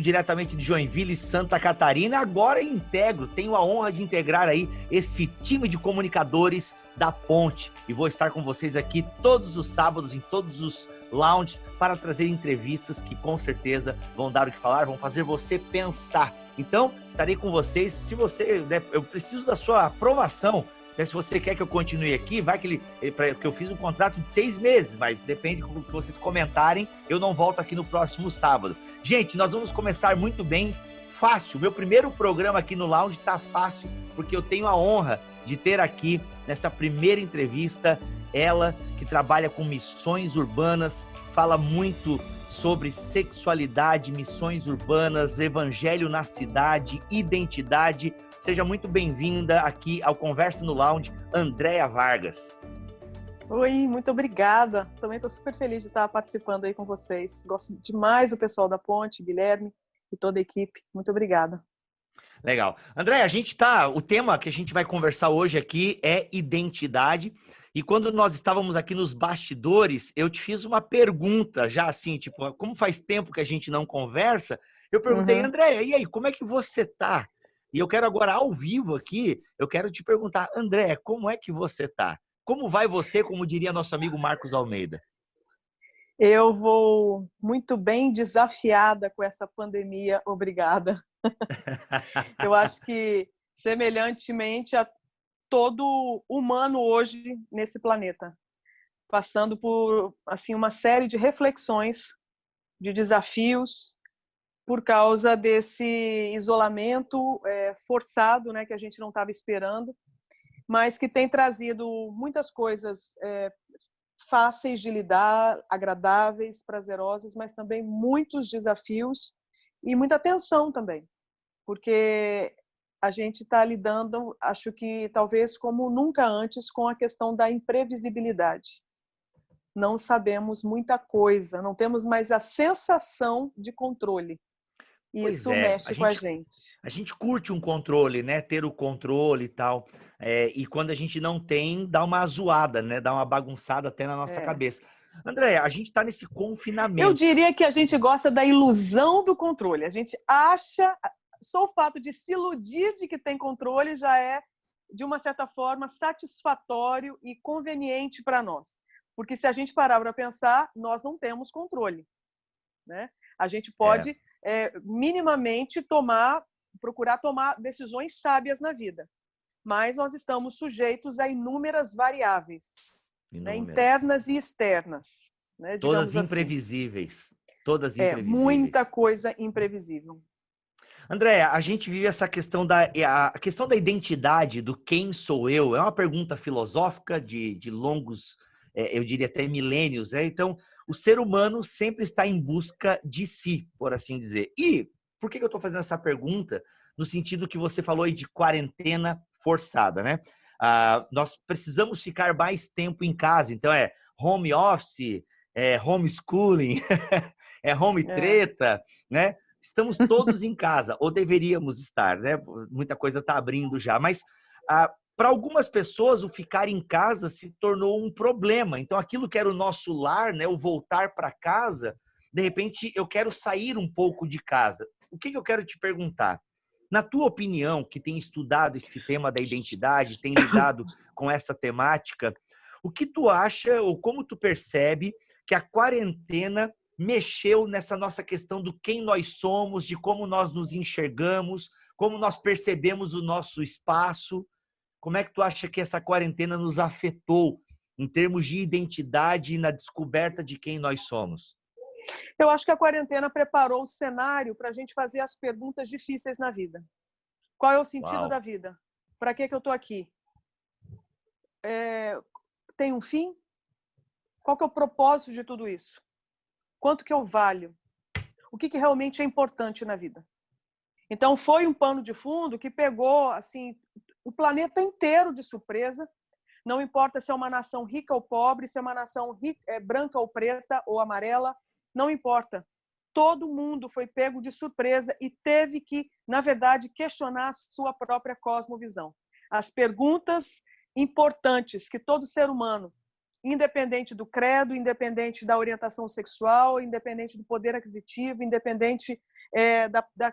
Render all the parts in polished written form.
diretamente de Joinville, Santa Catarina. Agora integro, tenho a honra de integrar aí esse time de comunicadores da Ponte. E vou estar com vocês aqui todos os sábados, em todos os lounges, para trazer entrevistas que com certeza vão dar o que falar, vão fazer você pensar. Então, estarei com vocês. Se você, eu preciso da sua aprovação. Se você quer que eu continue aqui, vai que porque eu fiz um contrato de 6 meses, mas depende do que vocês comentarem, eu não volto aqui no próximo sábado. Gente, nós vamos começar muito bem, fácil. Meu primeiro programa aqui no Lounge está fácil, porque eu tenho a honra de ter aqui, nessa primeira entrevista, ela que trabalha com missões urbanas, fala muito sobre sexualidade, missões urbanas, evangelho na cidade, identidade. Seja muito bem-vinda aqui ao Conversa no Lounge, Andréa Vargas. Oi, muito obrigada. Também estou super feliz de estar participando aí com vocês. Gosto demais do pessoal da Ponte, Guilherme e toda a equipe. Muito obrigada. Legal. Andréa, o tema que a gente vai conversar hoje aqui é identidade. E quando nós estávamos aqui nos bastidores, eu te fiz uma pergunta, já assim, tipo, como faz tempo que a gente não conversa, eu perguntei, Andréa, e aí, como é que você tá? E eu quero agora, ao vivo aqui, eu quero te perguntar, Andréa, como é que você tá? Como vai você, como diria nosso amigo Marcos Almeida? Eu vou muito bem, desafiada com essa pandemia, obrigada. Eu acho que, semelhantemente a todo humano hoje nesse planeta, passando por assim uma série de reflexões, de desafios, por causa desse isolamento forçado, né, que a gente não estava esperando, mas que tem trazido muitas coisas fáceis de lidar, agradáveis, prazerosas, mas também muitos desafios e muita tensão também, porque a gente está lidando, acho que talvez como nunca antes, com a questão da imprevisibilidade. Não sabemos muita coisa, não temos mais a sensação de controle. Isso mexe com a gente. A gente curte um controle, né? Ter o controle e tal. E quando a gente não tem, dá uma zoada, né? Dá uma bagunçada até na nossa cabeça. Andréa, a gente está nesse confinamento. Eu diria que a gente gosta da ilusão do controle. A gente acha... Só o fato de se iludir de que tem controle já é, de uma certa forma, satisfatório e conveniente para nós. Porque se a gente parar para pensar, nós não temos controle, né? A gente pode minimamente procurar tomar decisões sábias na vida, mas nós estamos sujeitos a inúmeras variáveis, né? Internas e externas, né? Todas imprevisíveis. Assim. Todas imprevisíveis. Muita coisa imprevisível. Andréa, a gente vive essa questão a questão da identidade, do quem sou eu, é uma pergunta filosófica de longos, eu diria até milênios, né? Então, o ser humano sempre está em busca de si, por assim dizer. E por que eu estou fazendo essa pergunta? No sentido que você falou aí de quarentena forçada, né? Nós precisamos ficar mais tempo em casa, então home office, homeschooling, home treta, né? Estamos todos em casa, ou deveríamos estar, né? Muita coisa está abrindo já, mas para algumas pessoas o ficar em casa se tornou um problema. Então, aquilo que era o nosso lar, né? O voltar para casa, de repente eu quero sair um pouco de casa. O que eu quero te perguntar? Na tua opinião, que tem estudado esse tema da identidade, tem lidado com essa temática, o que tu acha ou como tu percebe que a quarentena mexeu nessa nossa questão do quem nós somos, de como nós nos enxergamos, como nós percebemos o nosso espaço? Como é que tu acha que essa quarentena nos afetou em termos de identidade e na descoberta de quem nós somos? Eu acho que a quarentena preparou o cenário para a gente fazer as perguntas difíceis na vida. Qual é o sentido da vida? Para que eu estou aqui? Tem um fim? Qual que é o propósito de tudo isso? Quanto que eu valho? O que realmente é importante na vida? Então, foi um pano de fundo que pegou assim, o planeta inteiro de surpresa. Não importa se é uma nação rica ou pobre, se é uma nação branca ou preta ou amarela, não importa. Todo mundo foi pego de surpresa e teve que, na verdade, questionar a sua própria cosmovisão. As perguntas importantes que todo ser humano, independente do credo, independente da orientação sexual, independente do poder aquisitivo, independente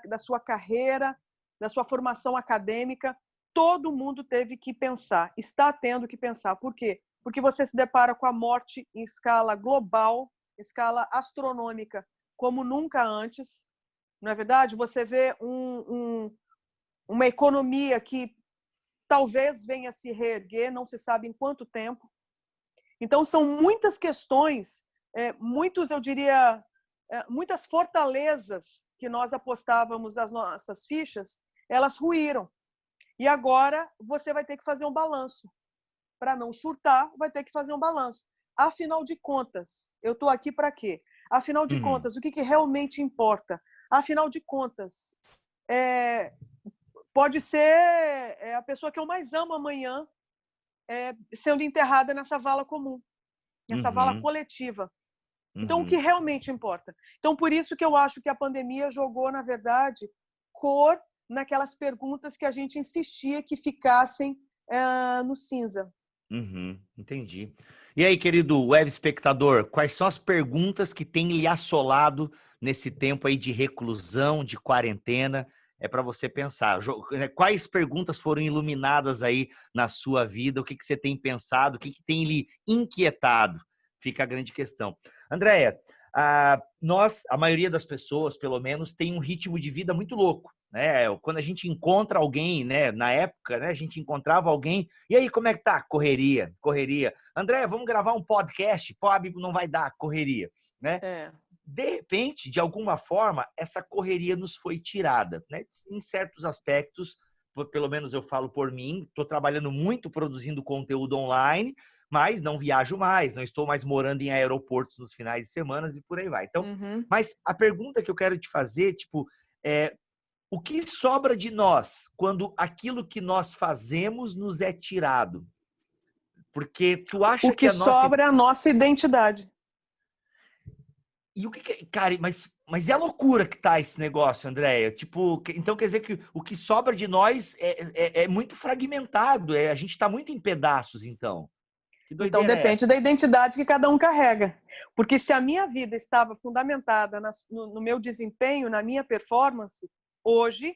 da sua carreira, da sua formação acadêmica. Todo mundo teve que pensar, está tendo que pensar. Por quê? Porque você se depara com a morte em escala global, escala astronômica, como nunca antes. Não é verdade? Você vê uma economia que talvez venha a se reerguer, não se sabe em quanto tempo. Então, são muitas questões, eu diria, muitas fortalezas que nós apostávamos as nossas fichas, elas ruíram. E agora você vai ter que fazer um balanço. Para não surtar, vai ter que fazer um balanço. Afinal de contas, eu estou aqui para quê? Afinal de contas, o que realmente importa? Afinal de contas, pode ser a pessoa que eu mais amo amanhã sendo enterrada nessa vala comum, nessa vala coletiva. Então, o que realmente importa? Então, por isso que eu acho que a pandemia jogou, na verdade, cor naquelas perguntas que a gente insistia que ficassem no cinza. Entendi. E aí, querido web espectador, quais são as perguntas que têm lhe assolado nesse tempo aí de reclusão, de quarentena? É para você pensar. Quais perguntas foram iluminadas aí na sua vida? O que você tem pensado? O que tem lhe inquietado? Fica a grande questão. Andréia, a maioria das pessoas, pelo menos, tem um ritmo de vida muito louco, né? Quando a gente encontra alguém, né? Na época, né? A gente encontrava alguém. E aí, como é que tá? Correria. Andréia, vamos gravar um podcast? Pô, não vai dar, correria, né? De repente, de alguma forma, essa correria nos foi tirada, né? Em certos aspectos, pelo menos eu falo por mim, estou trabalhando muito produzindo conteúdo online, mas não viajo mais, não estou mais morando em aeroportos nos finais de semana e por aí vai. Então, mas a pergunta que eu quero te fazer, o que sobra de nós quando aquilo que nós fazemos nos é tirado? Porque tu acha o que sobra é a nossa identidade. E o que cara, mas é loucura que tá esse negócio, Andréia. Então quer dizer que o que sobra de nós é muito fragmentado, a gente está muito em pedaços, então. Então depende da identidade que cada um carrega. Porque se a minha vida estava fundamentada no meu desempenho, na minha performance, hoje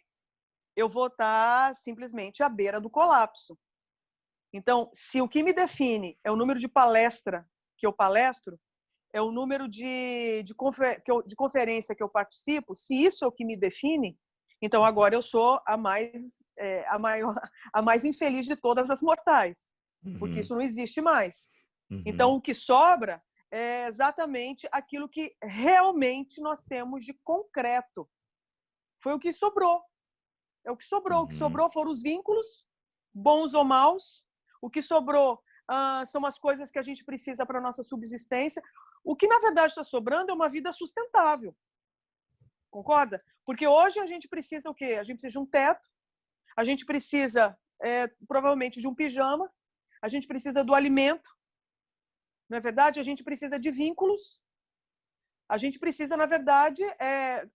eu vou estar simplesmente à beira do colapso. Então, se o que me define é o número de palestra que eu palestro, é o número de conferência que eu participo, se isso é o que me define, então agora eu sou a mais infeliz de todas as mortais, porque isso não existe mais. Então, o que sobra é exatamente aquilo que realmente nós temos de concreto. Foi o que sobrou. É o que sobrou. O que sobrou foram os vínculos, bons ou maus. O que sobrou são as coisas que a gente precisa para a nossa subsistência. O que, na verdade, está sobrando é uma vida sustentável. Concorda? Porque hoje a gente precisa o quê? A gente precisa de um teto, a gente precisa, provavelmente, de um pijama, a gente precisa do alimento, não é verdade? A gente precisa de vínculos, a gente precisa, na verdade,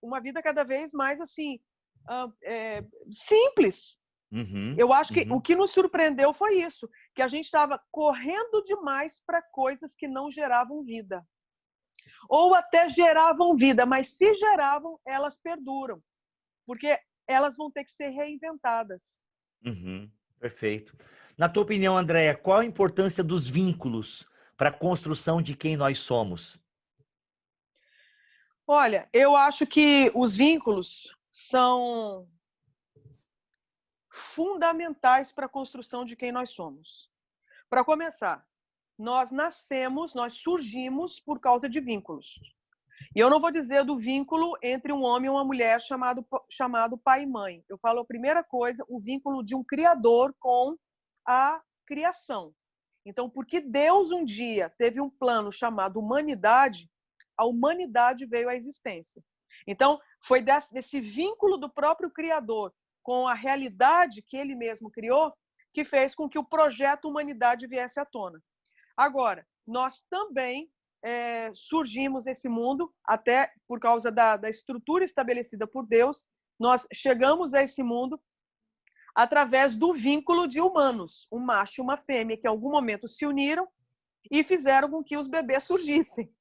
uma vida cada vez mais, assim, simples. Eu acho que o que nos surpreendeu foi isso, que a gente estava correndo demais para coisas que não geravam vida. Ou até geravam vida, mas se geravam, elas perduram, porque elas vão ter que ser reinventadas. Perfeito. Na tua opinião, Andréia, qual a importância dos vínculos para a construção de quem nós somos? Olha, eu acho que os vínculos são fundamentais para a construção de quem nós somos. Para começar, nós surgimos por causa de vínculos. E eu não vou dizer do vínculo entre um homem e uma mulher chamado pai e mãe. Eu falo a primeira coisa, o vínculo de um criador com a criação. Então, porque Deus um dia teve um plano chamado humanidade, a humanidade veio à existência. Então, foi desse vínculo do próprio criador com a realidade que ele mesmo criou que fez com que o projeto humanidade viesse à tona. Agora, nós também surgimos nesse mundo, até por causa da estrutura estabelecida por Deus, nós chegamos a esse mundo através do vínculo de humanos, um macho e uma fêmea, que em algum momento se uniram e fizeram com que os bebês surgissem.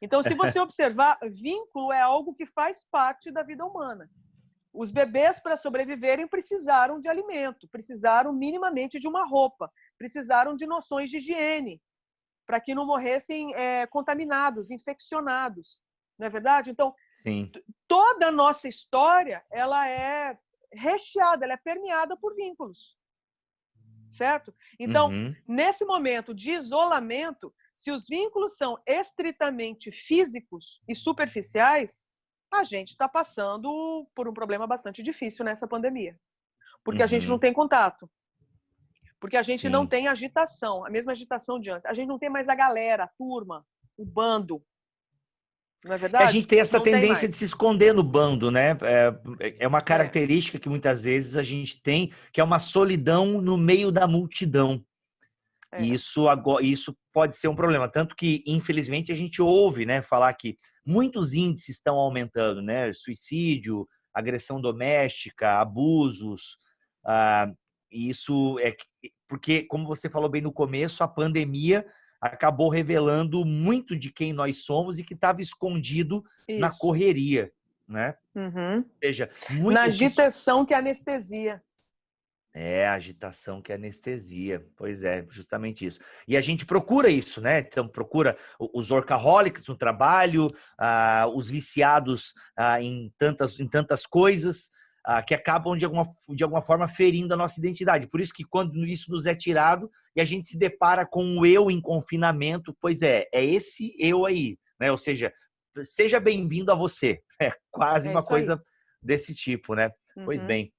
Então, se você observar, vínculo é algo que faz parte da vida humana. Os bebês, para sobreviverem, precisaram de alimento, precisaram minimamente de uma roupa, precisaram de noções de higiene, para que não morressem contaminados, infeccionados. Não é verdade? Então, Sim. toda a nossa história, ela é recheada, ela é permeada por vínculos. Certo? Então, Uhum. nesse momento de isolamento, se os vínculos são estritamente físicos e superficiais, a gente está passando por um problema bastante difícil nessa pandemia. Porque a gente não tem contato. Porque a gente não Sim. tem agitação, a mesma agitação de antes. A gente não tem mais a galera, a turma, o bando. Não é E a verdade? gente tem essa Não tem tendência de mais. se esconder no bando, né? É uma É, característica que muitas vezes a gente tem, que é uma solidão no meio da multidão. E é. isso pode ser um problema. Tanto que, infelizmente, a gente ouve, né, falar que muitos índices estão aumentando, né? Suicídio, agressão doméstica, abusos. Ah, e isso é porque, como você falou bem no começo, a pandemia acabou revelando muito de quem nós somos e que estava escondido na Isso. correria, né? Uhum. Ou seja, Na o que agitação que é anestesia. é a agitação que é anestesia. Pois é, justamente isso. E a gente procura isso, né? Então, procura os workaholics no trabalho, os viciados em tantas coisas, que acabam, de alguma forma, ferindo a nossa identidade. Por isso que quando isso nos é tirado e a gente se depara com o eu em confinamento, pois é esse eu aí, né? Ou seja, seja bem-vindo a você. É quase É uma isso aí. coisa desse tipo, né? Pois Uhum. bem.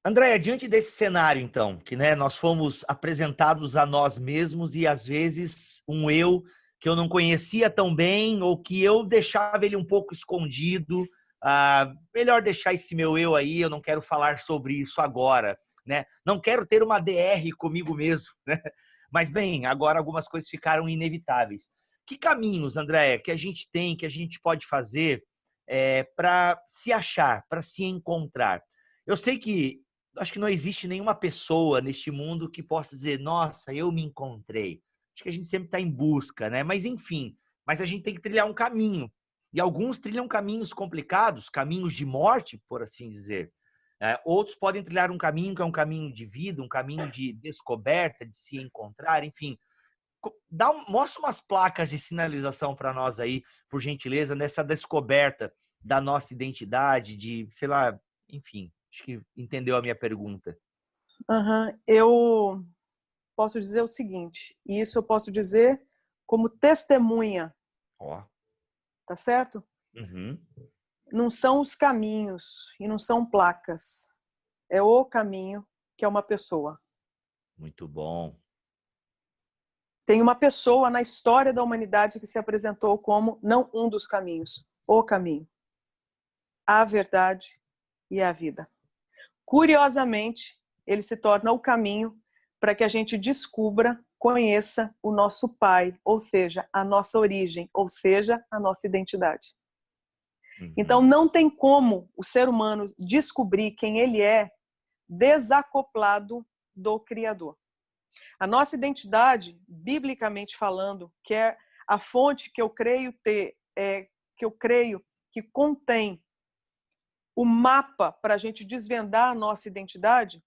Andréia, diante desse cenário, então, que né, nós fomos apresentados a nós mesmos e, às vezes, um eu que eu não conhecia tão bem ou que eu deixava ele um pouco escondido, melhor deixar esse meu eu aí, eu não quero falar sobre isso agora, né? Não quero ter uma DR comigo mesmo, né? Mas, bem, agora algumas coisas ficaram inevitáveis. Que caminhos, Andréia, que a gente tem, que a gente pode fazer para se achar, para se encontrar? Eu sei que acho que não existe nenhuma pessoa neste mundo que possa dizer, nossa, eu me encontrei. Acho que a gente sempre está em busca, né? Mas enfim, mas a gente tem que trilhar um caminho. E alguns trilham caminhos complicados, caminhos de morte, por assim dizer. Outros podem trilhar um caminho que é um caminho de vida, um caminho de descoberta, de se encontrar, enfim. Mostra umas placas de sinalização para nós aí, por gentileza, nessa descoberta da nossa identidade, de, sei lá, enfim. Acho que entendeu a minha pergunta. Uhum. Eu posso dizer o seguinte, e isso eu posso dizer como testemunha, Ó. tá certo? Uhum. Não são os caminhos e não são placas. É o caminho que é uma pessoa. Muito bom. Tem uma pessoa na história da humanidade que se apresentou como não um dos caminhos, o caminho, a verdade e a vida. Curiosamente, ele se torna o caminho para que a gente descubra, conheça o nosso Pai, ou seja, a nossa origem, ou seja, a nossa identidade. Então, Uhum. não tem como o ser humano descobrir quem ele é desacoplado do Criador. A nossa identidade, biblicamente falando, que é a fonte que eu creio ter, que eu creio que contém o mapa para a gente desvendar a nossa identidade.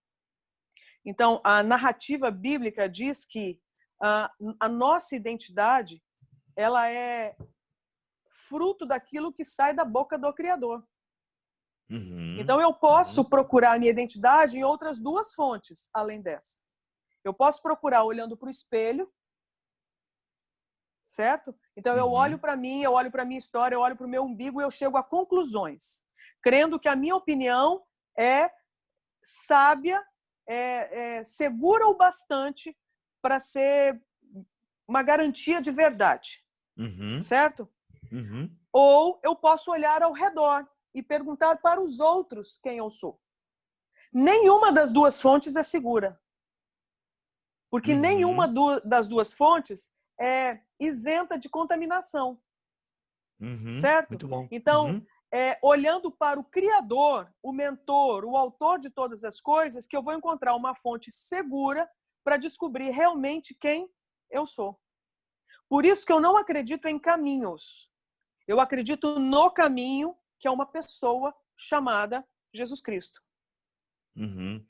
Então, a narrativa bíblica diz que a nossa identidade ela é fruto daquilo que sai da boca do Criador. Uhum. Então, eu posso Uhum. procurar a minha identidade em outras duas fontes, além dessa. Eu posso procurar olhando para o espelho, certo? Então, eu olho Uhum. para mim, eu olho para a minha história, eu olho para o meu umbigo e eu chego a conclusões, crendo que a minha opinião é sábia, segura o bastante para ser uma garantia de verdade, Uhum. certo? Uhum. Ou eu posso olhar ao redor e perguntar para os outros quem eu sou. Nenhuma das duas fontes é segura, porque nenhuma Uhum. das duas fontes é isenta de contaminação, Uhum. certo? Muito bom. Então, Uhum. olhando para o Criador, o mentor, o autor de todas as coisas, que eu vou encontrar uma fonte segura para descobrir realmente quem eu sou. Por isso que eu não acredito em caminhos. Eu acredito no caminho, que é uma pessoa chamada Jesus Cristo. Uhum.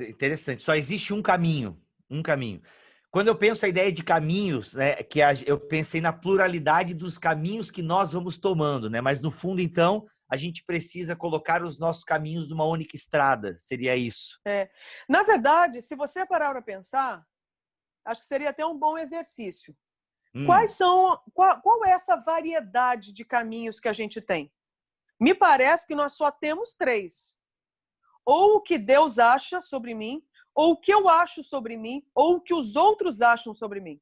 Interessante. Só existe um caminho, um caminho. Quando eu penso a ideia de caminhos, né, eu pensei na pluralidade dos caminhos que nós vamos tomando, né? Mas no fundo, então, a gente precisa colocar os nossos caminhos numa única estrada. Seria isso? Na verdade, se você parar para pensar, acho que seria até um bom exercício. Qual é essa variedade de caminhos que a gente tem? Me parece que nós só temos 3. Ou o que Deus acha sobre mim, ou o que eu acho sobre mim, ou o que os outros acham sobre mim.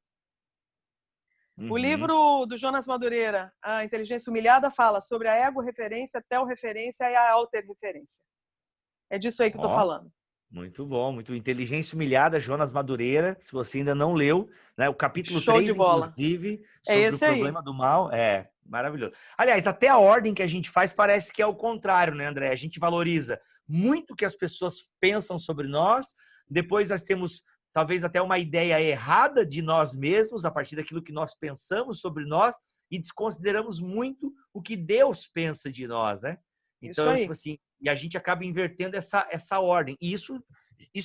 O livro do Jonas Madureira, A Inteligência Humilhada, fala sobre a ego-referência, a tel-referência e a alter-referência. É disso aí que eu estou falando. Muito bom, muito. Inteligência Humilhada, Jonas Madureira. Se você ainda não leu, né, o capítulo Show 3, de bola. inclusive, É sobre esse o problema do mal. É maravilhoso. Aliás, até a ordem que a gente faz parece que é o contrário, né, André? A gente valoriza muito o que as pessoas pensam sobre nós, depois nós temos talvez até uma ideia errada de nós mesmos, a partir daquilo que nós pensamos sobre nós, e desconsideramos muito o que Deus pensa de nós, né? Então, tipo assim, e a gente acaba invertendo essa ordem. E isso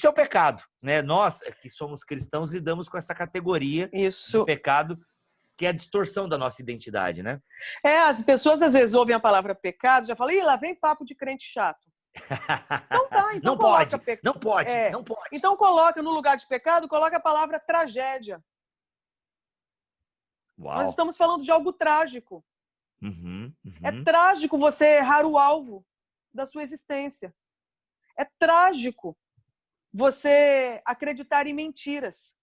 é o pecado, né? Nós, que somos cristãos, lidamos com essa categoria de pecado, que é a distorção da nossa identidade, né? As pessoas às vezes ouvem a palavra pecado, já falam, ih, lá vem papo de crente chato. Então tá, então não pode, não pode. Então coloca no lugar de pecado, coloca a palavra tragédia. Uau. Nós estamos falando de algo trágico. É Uhum. trágico você errar o alvo da sua existência. É trágico você acreditar em mentiras.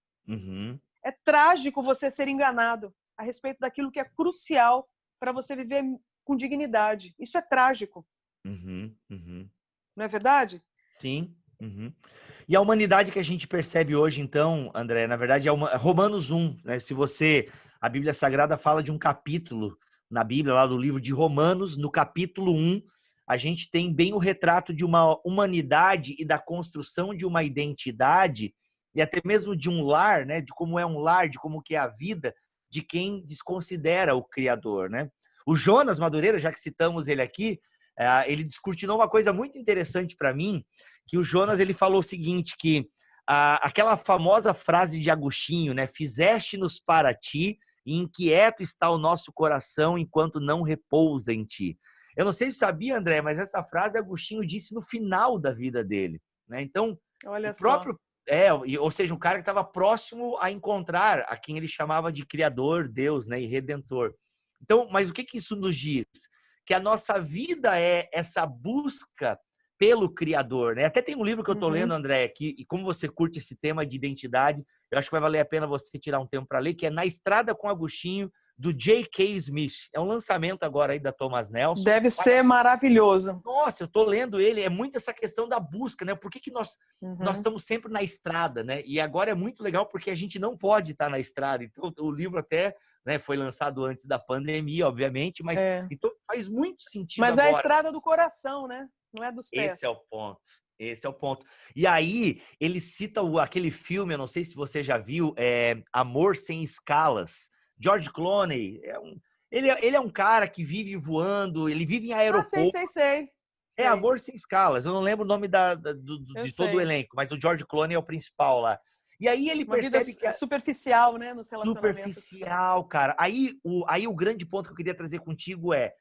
É trágico você ser enganado a respeito daquilo que é crucial para você viver com dignidade. Isso é trágico. Não é verdade? Sim. E a humanidade que a gente percebe hoje, então, André, na verdade, é Romanos 1, né? A Bíblia Sagrada fala de um capítulo na Bíblia, lá do livro de Romanos, no capítulo 1, a gente tem bem o retrato de uma humanidade e da construção de uma identidade, e até mesmo de um lar, né? De como é um lar, de como que é a vida de quem desconsidera o Criador, né? O Jonas Madureira, já que citamos ele aqui, ele descortinou uma coisa muito interessante para mim, que o Jonas ele falou o seguinte, que aquela famosa frase de Agostinho, né? Fizeste-nos para ti, e inquieto está o nosso coração enquanto não repousa em ti. Eu não sei se sabia, André, mas essa frase Agostinho disse no final da vida dele, né? Então, olha o próprio ou seja, um cara que estava próximo a encontrar a quem ele chamava de Criador, Deus, né, e Redentor. Então, mas o que isso nos diz? Que a nossa vida é essa busca pelo Criador, né? Até tem um livro que eu estou lendo, André, aqui, e como você curte esse tema de identidade, eu acho que vai valer a pena você tirar um tempo para ler, que é Na Estrada com Agostinho, do J.K. Smith. É um lançamento agora aí da Thomas Nelson. Deve ser maravilhoso. Nossa, eu estou lendo ele, é muito essa questão da busca, né? Por que nós estamos sempre na estrada, né? E agora é muito legal porque a gente não pode estar na estrada. Então, o livro até, né, foi lançado antes da pandemia, obviamente, mas então faz muito sentido mas agora. É a estrada do coração, né? Não é dos pés. Esse é o ponto. Esse é o ponto. E aí, ele cita aquele filme, eu não sei se você já viu, Amor Sem Escalas. George Clooney, ele é um cara que vive voando, ele vive em aeroporto. Sei. É Amor Sem Escalas. Eu não lembro o nome de todo o elenco, mas o George Clooney é o principal lá. E aí ele percebe que é superficial, né, nos relacionamentos. Superficial, cara. Aí o grande ponto que eu queria trazer contigo é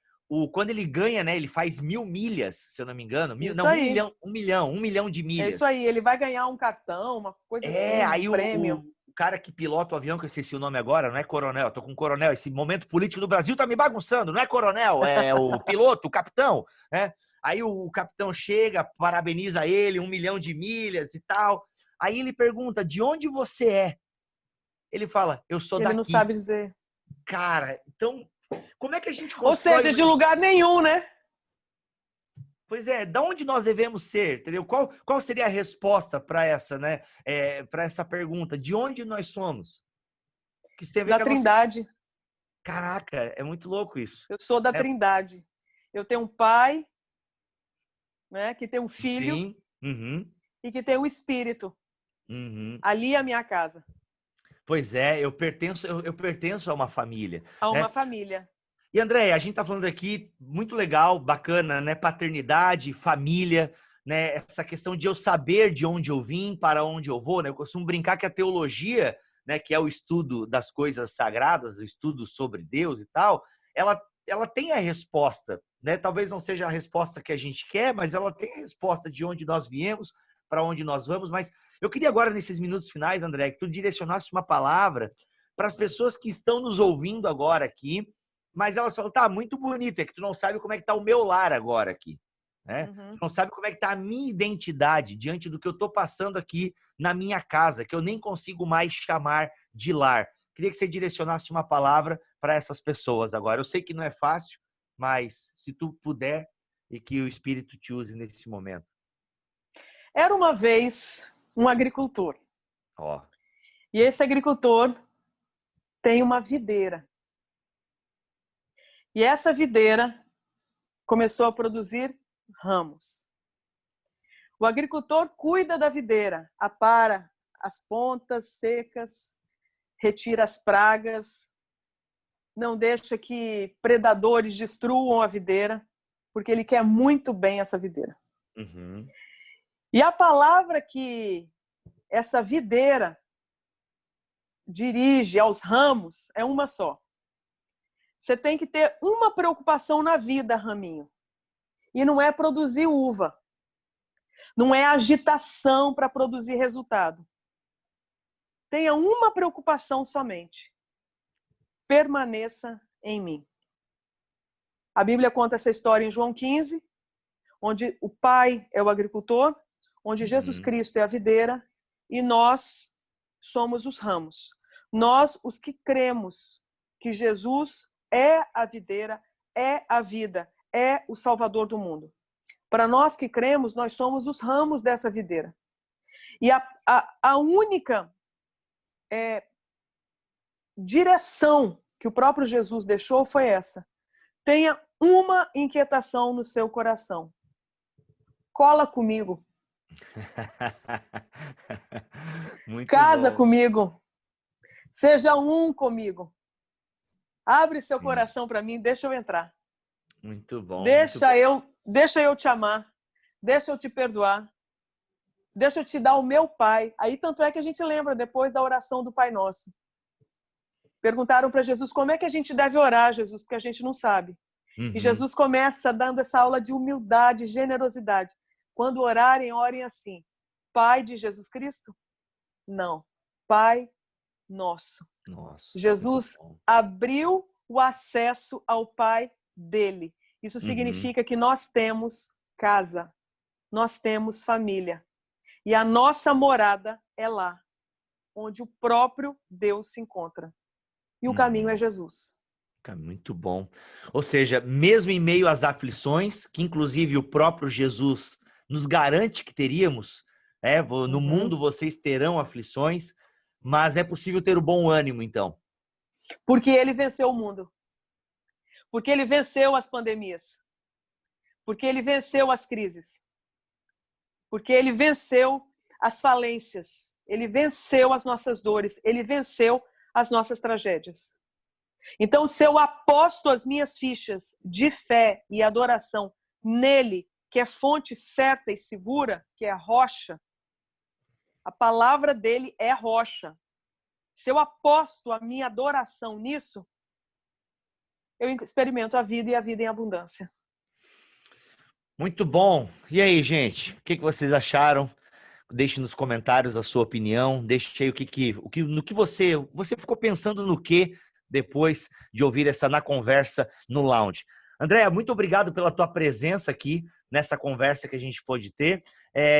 quando ele ganha, né? Ele faz 1000 milhas, se eu não me engano. Um milhão de milhas. É isso aí, ele vai ganhar um cartão, uma coisa assim, aí um prêmio. O cara que pilota o avião, que eu esqueci o nome agora, não é coronel, eu tô com coronel. Esse momento político do Brasil tá me bagunçando, não é coronel, é o piloto, o capitão, né? Aí o capitão chega, parabeniza ele, 1 milhão de milhas e tal. Aí ele pergunta, de onde você é? Ele fala, eu sou daqui. Ele não sabe dizer. Cara, então, como é que a gente constrói... Ou seja, de lugar nenhum, né? Pois é, da onde nós devemos ser, entendeu? Qual seria a resposta para essa, né? Para essa pergunta, de onde nós somos? Que isso tem a ver da com Trindade. Caraca, é muito louco isso. Eu sou da Trindade. Eu tenho um pai, né, que tem um filho. Sim. E que tem um espírito. Ali é a minha casa. Pois é, eu pertenço a uma família. A uma família. E André, a gente está falando aqui, muito legal, bacana, né? Paternidade, família, né? Essa questão de eu saber de onde eu vim, para onde eu vou, né? Eu costumo brincar que a teologia, né, que é o estudo das coisas sagradas, o estudo sobre Deus e tal, ela tem a resposta, né? Talvez não seja a resposta que a gente quer, mas ela tem a resposta de onde nós viemos, para onde nós vamos. Mas eu queria agora, nesses minutos finais, André, que tu direcionasse uma palavra para as pessoas que estão nos ouvindo agora aqui, mas elas falam, tá, muito bonito, é que tu não sabe como é que tá o meu lar agora aqui, né? Uhum. Tu não sabe como é que tá a minha identidade diante do que eu tô passando aqui na minha casa, que eu nem consigo mais chamar de lar. Queria que você direcionasse uma palavra para essas pessoas agora. Eu sei que não é fácil, mas se tu puder e que o Espírito te use nesse momento. Era uma vez um agricultor. Ó. E esse agricultor tem uma videira. E essa videira começou a produzir ramos. O agricultor cuida da videira, apara as pontas secas, retira as pragas, não deixa que predadores destruam a videira, porque ele quer muito bem essa videira. Uhum. E a palavra que essa videira dirige aos ramos é uma só. Você tem que ter uma preocupação na vida, raminho. E não é produzir uva. Não é agitação para produzir resultado. Tenha uma preocupação somente. Permaneça em mim. A Bíblia conta essa história em João 15, onde o Pai é o agricultor, onde Jesus Cristo é a videira e nós somos os ramos. Nós, os que cremos que Jesus é a videira, é a vida, é o Salvador do mundo. Para nós que cremos, nós somos os ramos dessa videira. E a única direção que o próprio Jesus deixou foi essa. Tenha uma inquietação no seu coração. Cola comigo. Muito Casa bom. comigo. Seja um comigo. Abre seu Sim. coração para mim, deixa eu entrar. Muito bom. Deixa eu te amar. Deixa eu te perdoar. Deixa eu te dar o meu Pai. Aí tanto é que a gente lembra depois da oração do Pai Nosso. Perguntaram para Jesus como é que a gente deve orar, Jesus, porque a gente não sabe. Uhum. E Jesus começa dando essa aula de humildade, generosidade. Quando orarem, orem assim. Pai de Jesus Cristo? Não. Pai nosso. Nossa, Jesus abriu o acesso ao Pai dele. Isso significa que nós temos casa, nós temos família. E a nossa morada é lá, onde o próprio Deus se encontra. E o caminho é Jesus. Muito bom. Ou seja, mesmo em meio às aflições, que inclusive o próprio Jesus nos garante que teríamos, no mundo vocês terão aflições, mas é possível ter o bom ânimo, então. Porque ele venceu o mundo. Porque ele venceu as pandemias. Porque ele venceu as crises. Porque ele venceu as falências. Ele venceu as nossas dores. Ele venceu as nossas tragédias. Então, se eu aposto as minhas fichas de fé e adoração nele, que é fonte certa e segura, que é a rocha, a palavra dele é rocha. Se eu aposto a minha adoração nisso, eu experimento a vida e a vida em abundância. Muito bom. E aí, gente? O que vocês acharam? Deixe nos comentários a sua opinião. Deixe aí no que você ficou pensando no que depois de ouvir essa Na Conversa no Lounge. Andréa, muito obrigado pela tua presença aqui nessa conversa que a gente pôde ter.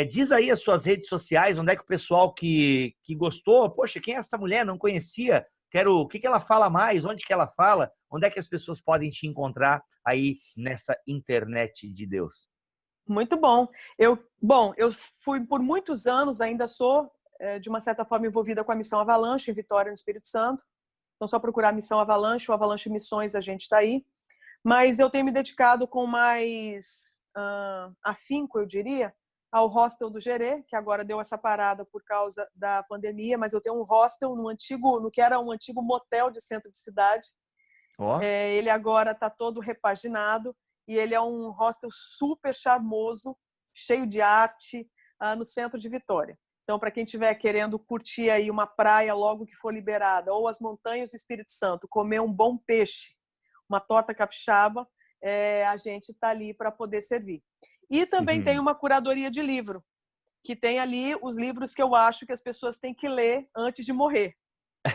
Diz aí as suas redes sociais, onde é que o pessoal que gostou, poxa, quem é essa mulher? Não conhecia. O que ela fala mais? Onde que ela fala? Onde é que as pessoas podem te encontrar aí nessa internet de Deus? Muito bom. Eu fui por muitos anos, ainda sou, de uma certa forma, envolvida com a Missão Avalanche, em Vitória, no Espírito Santo. Então, só procurar a Missão Avalanche ou Avalanche Missões, a gente está aí. Mas eu tenho me dedicado com mais afinco, eu diria, ao hostel do Gerê, que agora deu essa parada por causa da pandemia, mas eu tenho um hostel no que era um antigo motel de centro de cidade. Ó. Ele agora está todo repaginado e ele é um hostel super charmoso, cheio de arte, no centro de Vitória. Então, para quem estiver querendo curtir aí uma praia logo que for liberada, ou as montanhas do Espírito Santo, comer um bom peixe, uma torta capixaba, a gente está ali para poder servir. E também tem uma curadoria de livro, que tem ali os livros que eu acho que as pessoas têm que ler antes de morrer.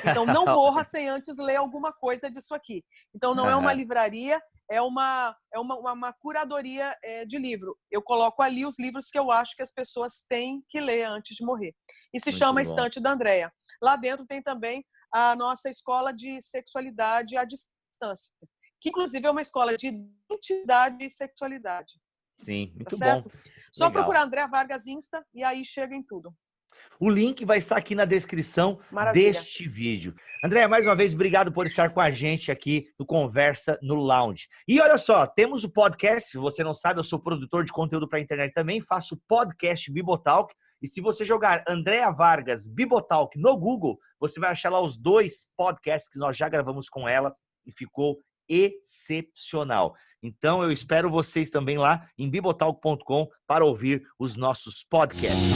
Então, não morra sem antes ler alguma coisa disso aqui. Então, não é uma livraria, é uma curadoria de livro. Eu coloco ali os livros que eu acho que as pessoas têm que ler antes de morrer. E se chama Estante da Andréa. Lá dentro tem também a nossa escola de sexualidade à distância, que inclusive é uma escola de identidade e sexualidade. Sim, muito bom. Só Legal. procurar Andréa Vargas Insta e aí chega em tudo. O link vai estar aqui na descrição deste vídeo. Andréa, mais uma vez, obrigado por estar com a gente aqui no Conversa no Lounge. E olha só, temos o podcast, se você não sabe, eu sou produtor de conteúdo para a internet também, faço podcast Bibotalk. E se você jogar Andréa Vargas Bibotalk no Google, você vai achar lá os 2 podcasts que nós já gravamos com ela e ficou excepcional. Então, eu espero vocês também lá em bibotalk.com para ouvir os nossos podcasts.